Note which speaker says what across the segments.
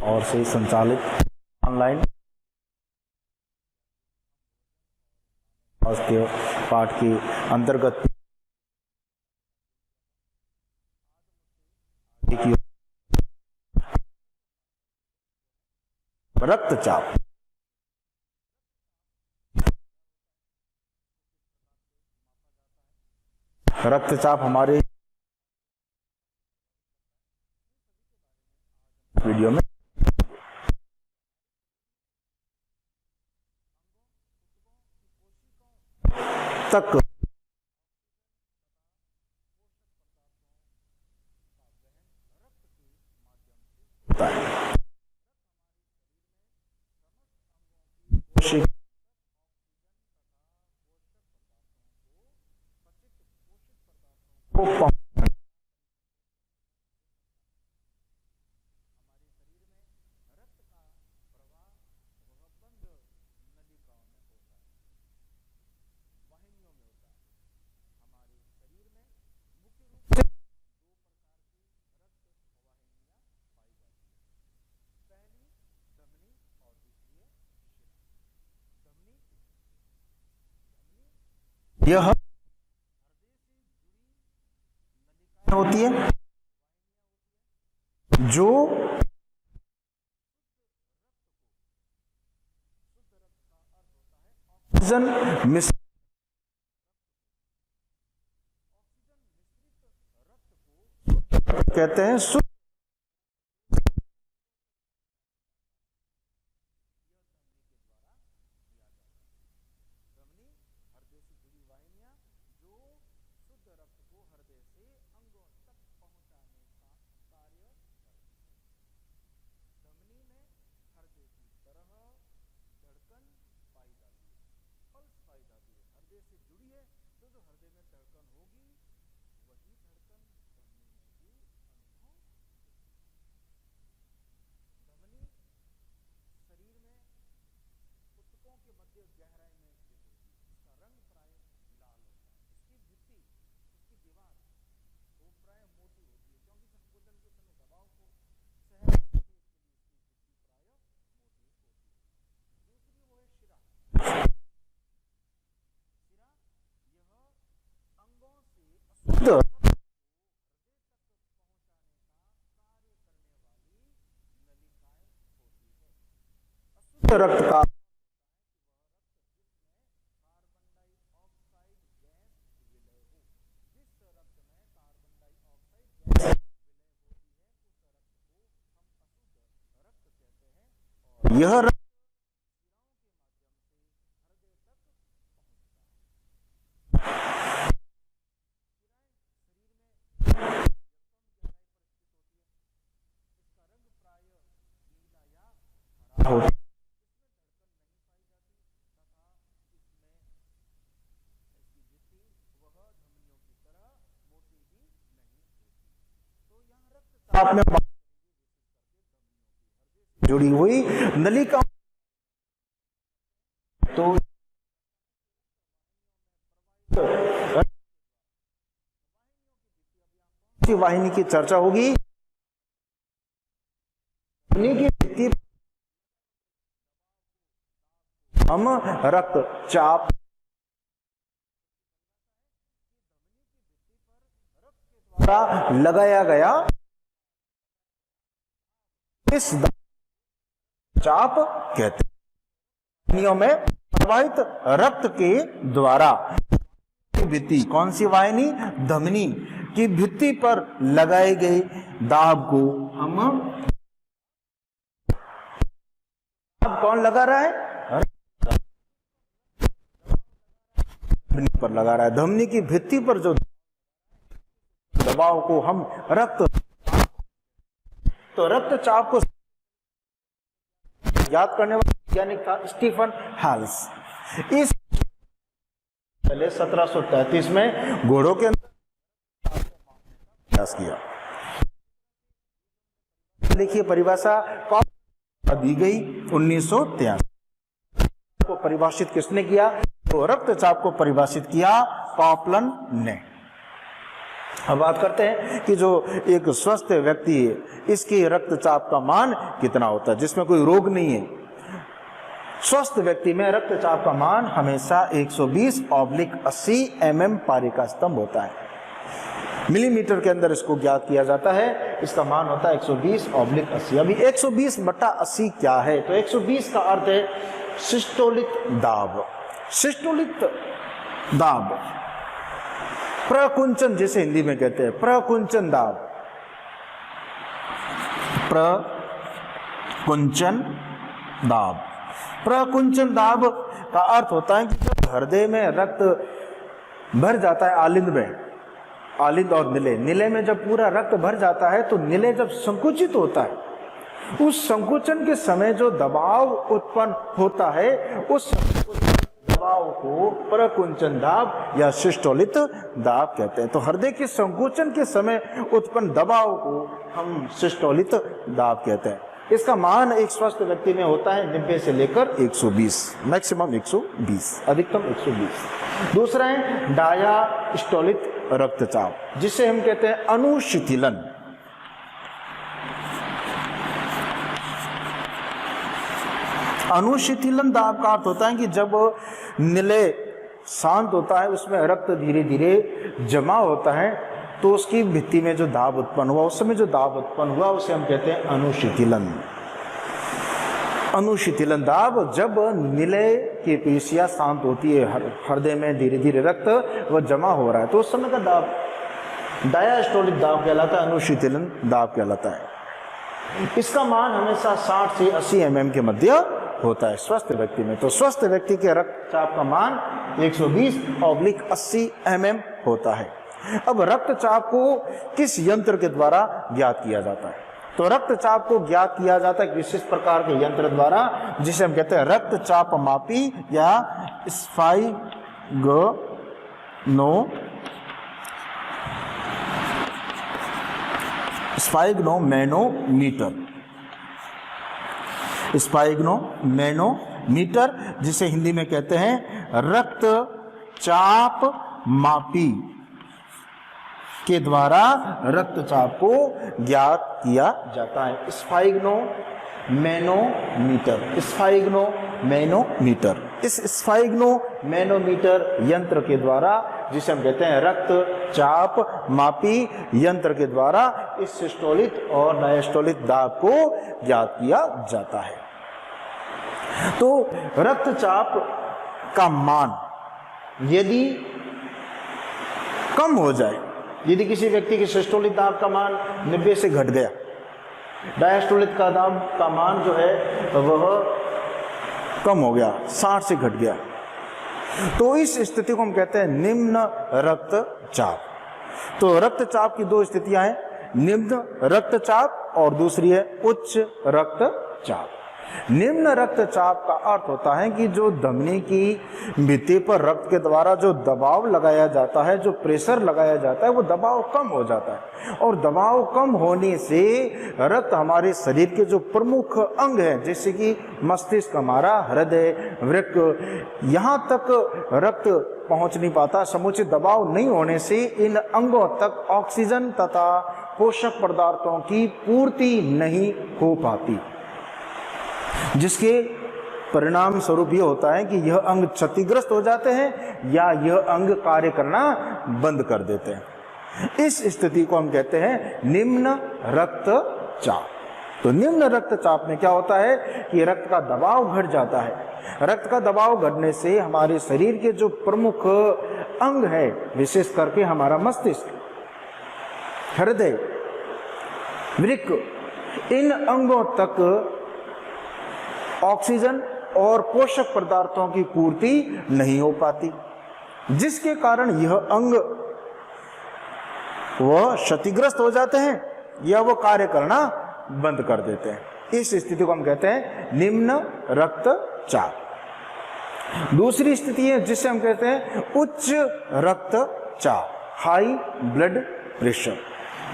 Speaker 1: और से संचालित ऑनलाइन के पाठ के अंतर्गत रक्तचाप। रक्तचाप हमारे वीडियो में तक होता है। यह होती है जो ऑक्सीजन मिश्रित कहते हैं शुद्ध। रक्त का यह रक्त होता आप में जुड़ी हुई नलिका। तो वाहिनी की चर्चा होगी। हम रक्तचाप लगाया गया इस चाप कहते हैं में प्रवाहित रक्त के द्वारा भित्ति, कौन सी वाहिनी? धमनी की भित्ति पर लगाए गए दाब को हम कौन लगा रहा है? धमनी पर लगा रहा है। धमनी की भित्ति पर जो दबाव को हम तो रक्तचाप को याद करने वाला वैज्ञानिक था स्टीफन हेल्स। इस पहले 1733 में घोड़ों के अंदर प्रयास किया। देखिए परिभाषा दी गई 1983 को परिभाषित किसने किया? तो रक्तचाप को परिभाषित किया कॉपलन ने। अब बात करते हैं कि जो एक स्वस्थ व्यक्ति है, इसके रक्तचाप का मान कितना होता है, जिसमें कोई रोग नहीं है। स्वस्थ व्यक्ति में रक्तचाप का मान हमेशा 120/80 mm पारी का स्तंभ होता है। मिलीमीटर के अंदर इसको ज्ञात किया जाता है। इसका मान होता है 120/80। अभी 120/80 क्या है? तो 120 का अर्थ है सिस्टोलिक दाब। सिस्टोलिक दाब, प्रकुंचन जिसे हिंदी में कहते हैं, प्रकुंचन दाब, प्रकुंचन दाब। प्रकुंचन दाब का अर्थ होता है कि जब हृदय में रक्त भर जाता है, आलिंद में, आलिंद और निले, निले में जब पूरा रक्त भर जाता है तो निले जब संकुचित होता है, उस संकुचन के समय जो दबाव उत्पन्न होता है, उस दबाव को प्रकुंचन दाब या सिस्टोलिक दाब कहते हैं। तो हृदय के संकोचन के समय उत्पन्न दबाव को हम सिस्टोलिक दाब कहते हैं। इसका मान एक स्वस्थ व्यक्ति में होता है 90 से लेकर 120, मैक्सिमम 120, अधिकतम 120। दूसरा है डायास्टोलिक रक्तचाप, जिसे हम कहते हैं अनुशिथिलन। अनुशिथिलन दाब का अर्थ होता है कि जब निले शांत होता है, उसमें रक्त धीरे धीरे जमा होता है, तो उसकी भित्ति में जो दाब उत्पन्न हुआ, उस समय जो दाब उत्पन्न हुआ उसे हम कहते हैं अनुशिथिलन। अनुशिथिलन दाब, जब निले की पेशियां शांत होती है, हृदय में धीरे धीरे रक्त वह जमा हो रहा है, तो उस समय का दाब डायास्टोलिक दाब कहलाता है, अनुशिथिलन दाब कहलाता है। इसका मान हमेशा 60 से 80 mm के मध्य होता है स्वस्थ व्यक्ति में। तो स्वस्थ व्यक्ति के रक्तचाप का मान 120/80 mm होता है। अब रक्तचाप को किस यंत्र के द्वारा ज्ञात किया जाता है? तो रक्तचाप को ज्ञात किया जाता है एक विशेष प्रकार के यंत्र द्वारा, जिसे हम कहते हैं रक्तचाप मापी या स्फाइग्नोमैनोमीटर। स्फाइग्नोमैनोमीटर, जिसे हिंदी में कहते हैं रक्तचाप मापी के द्वारा रक्तचाप को ज्ञात किया जाता है। स्फाइग्नोमैनोमीटर, स्फाइग्नोमैनोमीटर। इस स्फाइग्नोमैनोमीटर यंत्र के द्वारा, जिसे हम कहते हैं रक्तचाप मापी यंत्र के द्वारा, इस सिस्टोलिक और डायस्टोलिक दाब को ज्ञात किया जाता है। तो रक्तचाप का मान यदि कम हो जाए, यदि किसी व्यक्ति की सिस्टोलिक दाब का मान 90 से घट गया, डायस्टोलिक का दाब का मान जो है वह कम हो गया, 60 से घट गया, तो इस स्थिति को हम कहते हैं निम्न रक्तचाप। तो रक्तचाप की दो स्थितियां हैं, निम्न रक्तचाप और दूसरी है उच्च रक्तचाप। निम्न रक्तचाप का अर्थ होता है कि जो धमनी की भित्ति पर रक्त के द्वारा जो दबाव लगाया जाता है, जो प्रेशर लगाया जाता है, वो दबाव कम हो जाता है, और दबाव कम होने से रक्त हमारे शरीर के जो प्रमुख अंग हैं, जैसे कि मस्तिष्क हमारा, हृदय, वृक्क, यहाँ तक रक्त पहुंच नहीं पाता। समुचित दबाव नहीं होने से इन अंगों तक ऑक्सीजन तथा पोषक पदार्थों की पूर्ति नहीं हो पाती, जिसके परिणाम स्वरूप यह होता है कि यह अंग क्षतिग्रस्त हो जाते हैं या यह अंग कार्य करना बंद कर देते हैं। इस स्थिति को हम कहते हैं निम्न रक्तचाप। तो निम्न रक्तचाप में क्या होता है कि रक्त का दबाव घट जाता है। रक्त का दबाव घटने से हमारे शरीर के जो प्रमुख अंग है, विशेष करके हमारा मस्तिष्क, हृदय, वृक्क, इन अंगों तक ऑक्सीजन और पोषक पदार्थों की पूर्ति नहीं हो पाती, जिसके कारण यह अंग वह क्षतिग्रस्त हो जाते हैं या वो कार्य करना बंद कर देते हैं। इस स्थिति को हम कहते हैं निम्न रक्तचाप। दूसरी स्थिति है जिसे हम कहते हैं उच्च रक्तचाप, हाई ब्लड प्रेशर।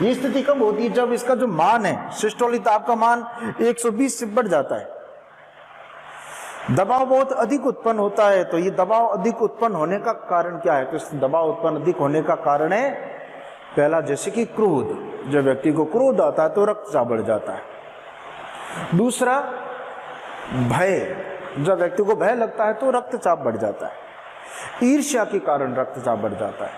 Speaker 1: ये स्थिति कब होती है? जब इसका जो मान है, सिस्टोलिक दाब का मान 120 से बढ़ जाता है, दबाव बहुत अधिक उत्पन्न होता है। तो ये दबाव अधिक उत्पन्न होने का कारण क्या है? तो इस दबाव उत्पन्न अधिक होने का कारण है पहला जैसे कि क्रोध, जब व्यक्ति को क्रोध आता है तो रक्तचाप बढ़ जाता है। दूसरा भय, जब व्यक्ति को भय लगता है तो रक्तचाप बढ़ जाता है। ईर्ष्या के कारण रक्तचाप बढ़ जाता है।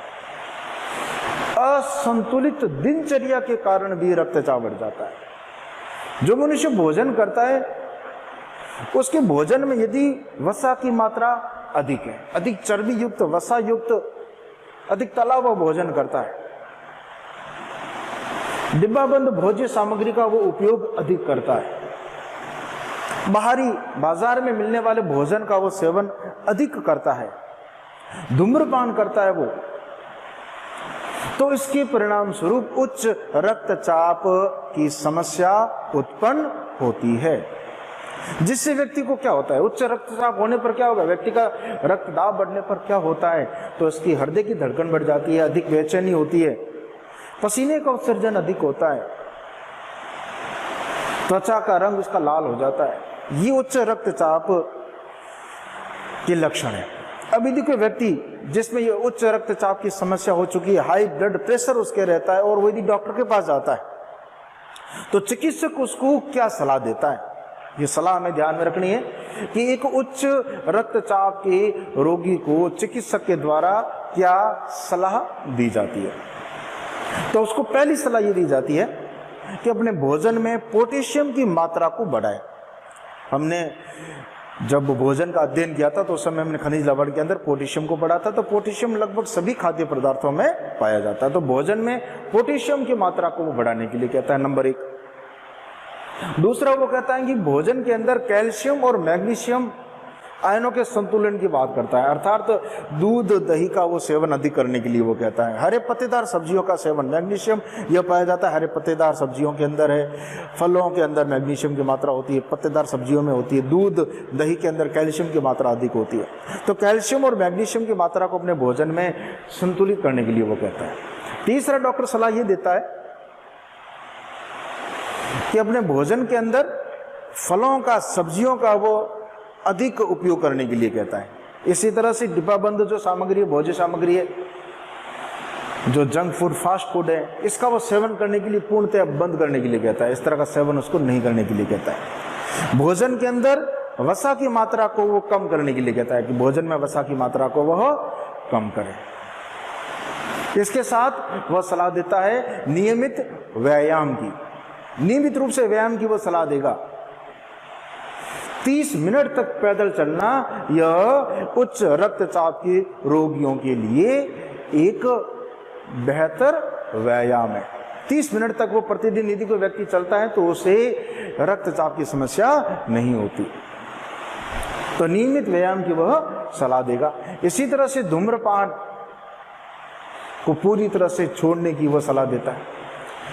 Speaker 1: असंतुलित दिनचर्या के कारण भी रक्तचाप बढ़ जाता है। जो मनुष्य भोजन करता है उसके भोजन में यदि वसा की मात्रा अधिक है, अधिक चर्बी युक्त, वसा युक्त, अधिक तला हुआ भोजन करता है, डिब्बाबंद भोज्य सामग्री का वो उपयोग अधिक करता है, बाहरी बाजार में मिलने वाले भोजन का वो सेवन अधिक करता है, धूम्रपान करता है वो, तो इसके परिणाम स्वरूप उच्च रक्तचाप की समस्या उत्पन्न होती है। जिससे व्यक्ति को क्या होता है, उच्च रक्तचाप होने पर क्या होगा, व्यक्ति का रक्त दाब बढ़ने पर क्या होता है, तो इसकी हृदय की धड़कन बढ़ जाती है, अधिक बेचैनी होती है, पसीने का उत्सर्जन अधिक होता है, त्वचा का रंग उसका लाल हो जाता है। ये उच्च रक्तचाप के लक्षण है। अब यदि कोई व्यक्ति जिसमें ये उच्च रक्तचाप की समस्या हो चुकी है, हाई ब्लड प्रेशर उसके रहता है, और वो यदि डॉक्टर के पास जाता है तो चिकित्सक उसको क्या सलाह देता है, ये सलाह हमें ध्यान में रखनी है कि एक उच्च रक्तचाप के रोगी को चिकित्सक के द्वारा क्या सलाह दी जाती है। तो उसको पहली सलाह ये दी जाती है कि अपने भोजन में पोटेशियम की मात्रा को बढ़ाए। हमने जब भोजन का अध्ययन किया था तो उस समय हमने खनिज लवण के अंदर पोटेशियम को बढ़ा था। तो पोटेशियम लगभग सभी खाद्य पदार्थों में पाया जाता है। तो भोजन में पोटेशियम की मात्रा को वो बढ़ाने के लिए कहता है, नंबर 1। दूसरा वो कहता है कि भोजन के अंदर कैल्शियम और मैग्नीशियम आयनों के संतुलन की बात करता है, अर्थात दूध दही का वो सेवन अधिक करने के लिए वो कहता है। हरे पत्तेदार सब्जियों का सेवन, मैग्नीशियम यह पाया जाता है हरे पत्तेदार सब्जियों के अंदर है, फलों के अंदर मैग्नीशियम की मात्रा होती है, पत्तेदार सब्जियों में होती है, दूध दही के अंदर कैल्शियम की मात्रा अधिक होती है। तो कैल्शियम और मैग्नीशियम की मात्रा को अपने भोजन में संतुलित करने के लिए वो कहता है। तीसरा डॉक्टर सलाह ये देता है कि अपने भोजन के अंदर फलों का, सब्जियों का वो अधिक उपयोग करने के लिए कहता है। इसी तरह से डिब्बाबंद जो सामग्री है, भोज्य सामग्री है, जो जंक फूड, फास्ट फूड है, इसका वो सेवन करने के लिए पूर्णतः बंद करने के लिए कहता है। इस तरह का सेवन उसको नहीं करने के लिए कहता है। भोजन के अंदर वसा की मात्रा को वो कम करने के लिए कहता है कि भोजन में वसा की मात्रा को वह कम करे। इसके साथ वह सलाह देता है नियमित व्यायाम की, नियमित रूप से व्यायाम की वो सलाह देगा। 30 मिनट तक पैदल चलना यह उच्च रक्तचाप के रोगियों के लिए एक बेहतर व्यायाम है। 30 मिनट तक वो प्रतिदिन यदि कोई व्यक्ति चलता है तो उसे रक्तचाप की समस्या नहीं होती। तो नियमित व्यायाम की वह सलाह देगा। इसी तरह से धूम्रपान को पूरी तरह से छोड़ने की वह सलाह देता है।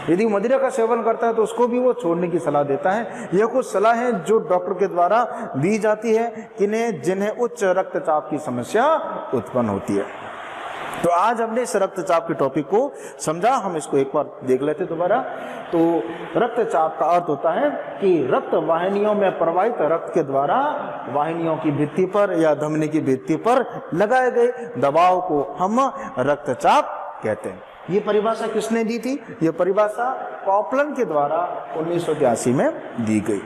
Speaker 1: यदि मदिरा का सेवन करता है तो उसको भी वो छोड़ने की सलाह देता है। यह कुछ सलाह है जो डॉक्टर के द्वारा दी जाती है किन्हें जिन्हें उच्च रक्तचाप की समस्या उत्पन्न होती है। तो आज हमने इस रक्तचाप के टॉपिक को समझा, हम इसको एक बार देख लेते दोबारा। तो रक्तचाप का अर्थ होता है कि रक्त वाहिनियों में प्रवाहित रक्त के द्वारा वाहिनियों की भित्ति पर या धमनी की भित्ति पर लगाए गए दबाव को हम रक्तचाप कहते हैं। ये परिभाषा किसने दी थी? ये परिभाषा कॉपलन के द्वारा 1983 में दी गई।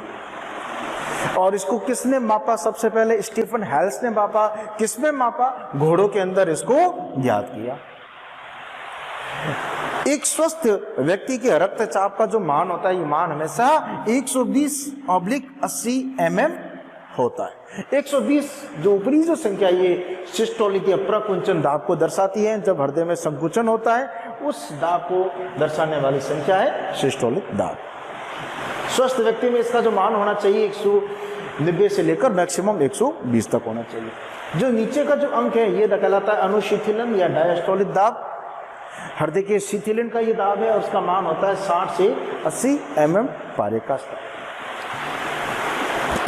Speaker 1: और इसको किसने मापा? सबसे पहले स्टीफन हेल्स ने मापा। किसमें मापा? घोड़ों के अंदर इसको ज्ञात किया। एक स्वस्थ व्यक्ति के रक्तचाप का जो मान होता है, ये मान हमेशा 120/80 mm होता है। 120 जो ऊपरी जो संख्या, ये सिस्टोलिक या प्रकुंचन दाब को दर्शाती है। जब हृदय में संकुचन होता है उस दाब को दर्शाने वाली संख्या है सिस्टोलिक दाब। स्वस्थ व्यक्ति में इसका जो मान होना चाहिए 190 से लेकर मैक्सिमम 120 तक होना चाहिए। जो नीचे का जो अंक है ये कहलाता है अनुशीथिलन या डायस्टोलिक दाब। हृदय के शिथिलन का ये दाब है और उसका मान होता है 60 से 80 mm पारे का स्तर।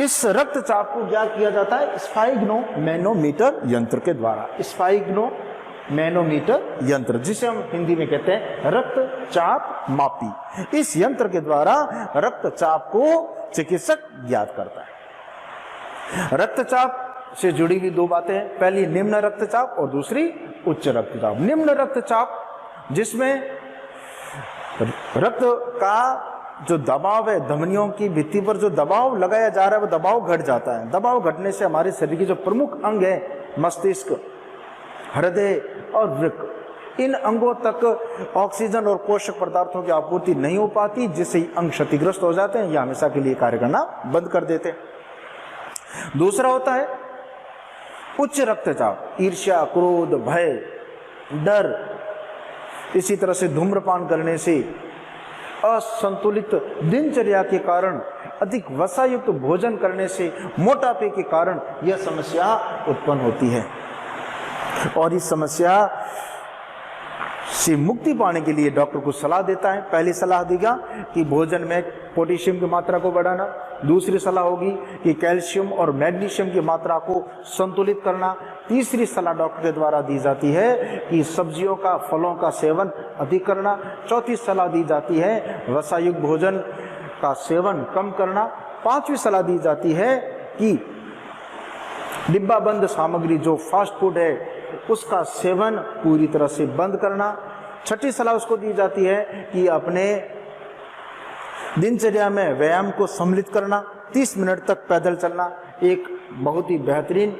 Speaker 1: इस रक्तचाप को क्या किया जाता है? स्फाइग्नोमैनोमीटर यंत्र के द्वारा। स्फाइग्नोमैनोमीटर यंत्र, जिसे हम हिंदी में कहते हैं रक्तचाप मापी। इस यंत्र के द्वारा रक्तचाप को चिकित्सक ज्ञात करता है। रक्तचाप से जुड़ी हुई दो बातें हैं, पहली निम्न रक्तचाप और दूसरी उच्च रक्तचाप। निम्न रक्तचाप जिसमें रक्त का जो दबाव है, धमनियों की भित्ति पर जो दबाव लगाया जा रहा है, वो दबाव घट जाता है। दबाव घटने से हमारे शरीर के जो प्रमुख अंग है, मस्तिष्क, हृदय और वृक्क, इन अंगों तक ऑक्सीजन और पोषक पदार्थों की आपूर्ति नहीं हो पाती, जिससे अंग क्षतिग्रस्त हो जाते हैं या हमेशा के लिए कार्य करना बंद कर देते हैं। दूसरा होता है उच्च रक्तचाप। ईर्ष्या, क्रोध, भय, डर, इसी तरह से धूम्रपान करने से, असंतुलित दिनचर्या के कारण, अधिक वसायुक्त भोजन करने से, मोटापे के कारण यह समस्या उत्पन्न होती है। और इस समस्या से मुक्ति पाने के लिए डॉक्टर को सलाह देता है। पहली सलाह देगा कि भोजन में पोटेशियम की मात्रा को बढ़ाना। दूसरी सलाह होगी कि कैल्शियम और मैग्नीशियम की मात्रा को संतुलित करना। तीसरी सलाह डॉक्टर के द्वारा दी जाती है कि सब्जियों का, फलों का सेवन अधिक करना। चौथी सलाह दी जाती है वसायुक्त भोजन का सेवन कम करना। पांचवी सलाह दी जाती है कि डिब्बाबंद सामग्री, जो फास्ट फूड है, उसका सेवन पूरी तरह से बंद करना। छठी सलाह उसको दी जाती है कि अपने दिनचर्या में व्यायाम को सम्मिलित करना। 30 मिनट तक पैदल चलना एक बहुत ही बेहतरीन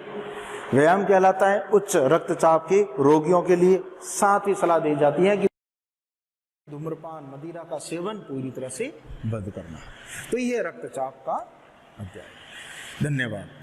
Speaker 1: व्यायाम कहलाता है उच्च रक्तचाप के रोगियों के लिए। सातवीं सलाह दी जाती है कि धूम्रपान, मदिरा का सेवन पूरी तरह से बंद करना। तो ये रक्तचाप का अध्याय। धन्यवाद।